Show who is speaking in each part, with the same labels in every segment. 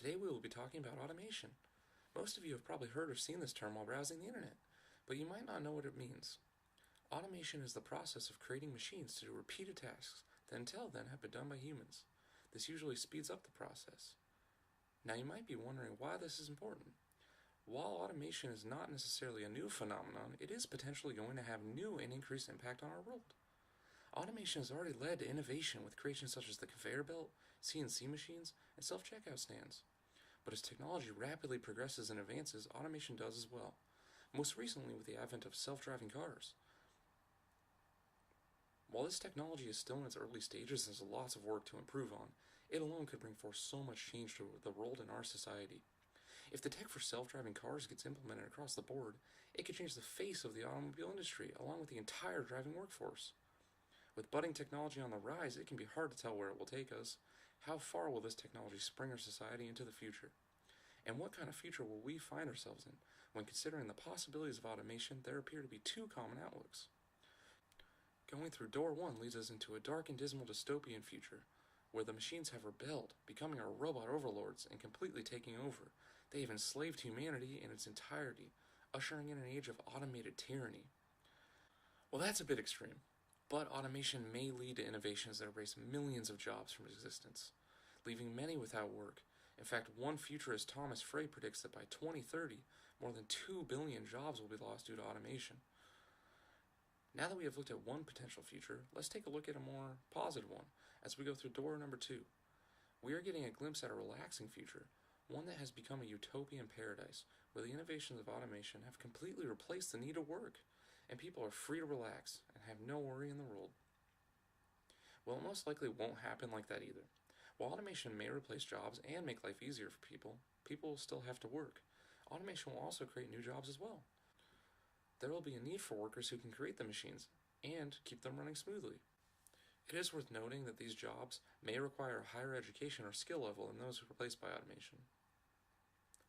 Speaker 1: Today we will be talking about automation. Most of you have probably heard or seen this term while browsing the internet, but you might not know what it means. Automation is the process of creating machines to do repeated tasks that until then have been done by humans. This usually speeds up the process. Now you might be wondering why this is important. While automation is not necessarily a new phenomenon, it is potentially going to have new and increased impact on our world. Automation has already led to innovation with creations such as the conveyor belt, CNC machines, and self-checkout stands. But as technology rapidly progresses and advances, automation does as well, most recently with the advent of self-driving cars. While this technology is still in its early stages and has lots of work to improve on, it alone could bring forth so much change to the world and our society. If the tech for self-driving cars gets implemented across the board, it could change the face of the automobile industry, along with the entire driving workforce. With budding technology on the rise, it can be hard to tell where it will take us. How far will this technology spring our society into the future? And what kind of future will we find ourselves in? When considering the possibilities of automation, there appear to be two common outlooks. Going through door one leads us into a dark and dismal dystopian future, where the machines have rebelled, becoming our robot overlords and completely taking over. They have enslaved humanity in its entirety, ushering in an age of automated tyranny. Well, that's a bit extreme. But automation may lead to innovations that erase millions of jobs from existence, leaving many without work. In fact, one futurist, Thomas Frey, predicts that by 2030, more than 2 billion jobs will be lost due to automation. Now that we have looked at one potential future, let's take a look at a more positive one as we go through door number 2. We are getting a glimpse at a relaxing future, one that has become a utopian paradise, where the innovations of automation have completely replaced the need to work, and people are free to relax and have no worry in the world. Well, it most likely won't happen like that either. While automation may replace jobs and make life easier for people, people will still have to work. Automation will also create new jobs as well. There will be a need for workers who can create the machines and keep them running smoothly. It is worth noting that these jobs may require a higher education or skill level than those replaced by automation.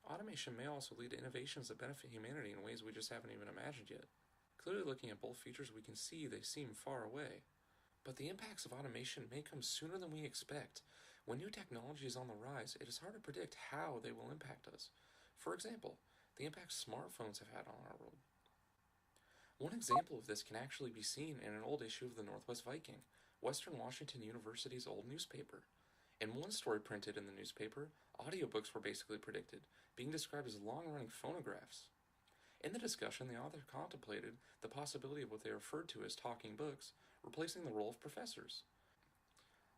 Speaker 1: Automation may also lead to innovations that benefit humanity in ways we just haven't even imagined yet. Clearly, looking at both features, we can see they seem far away. But the impacts of automation may come sooner than we expect. When new technology is on the rise, it is hard to predict how they will impact us. For example, the impact smartphones have had on our world. One example of this can actually be seen in an old issue of the Northwest Viking, Western Washington University's old newspaper. In one story printed in the newspaper, audiobooks were basically predicted, being described as long-running phonographs. In the discussion, the author contemplated the possibility of what they referred to as talking books, replacing the role of professors.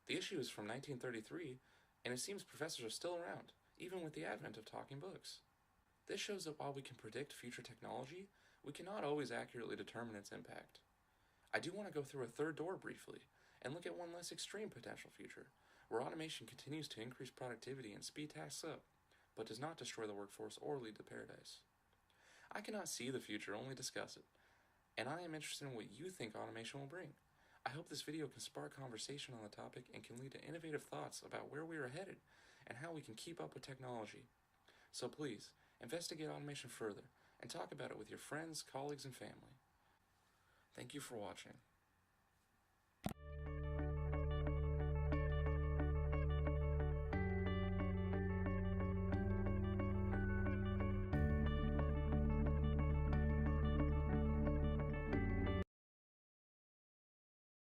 Speaker 1: The issue is from 1933, and it seems professors are still around, even with the advent of talking books. This shows that while we can predict future technology, we cannot always accurately determine its impact. I do want to go through a third door briefly, and look at one less extreme potential future, where automation continues to increase productivity and speed tasks up, but does not destroy the workforce or lead to paradise. I cannot see the future, only discuss it, and I am interested in what you think automation will bring. I hope this video can spark conversation on the topic and can lead to innovative thoughts about where we are headed and how we can keep up with technology. So please, investigate automation further and talk about it with your friends, colleagues, and family. Thank you for watching.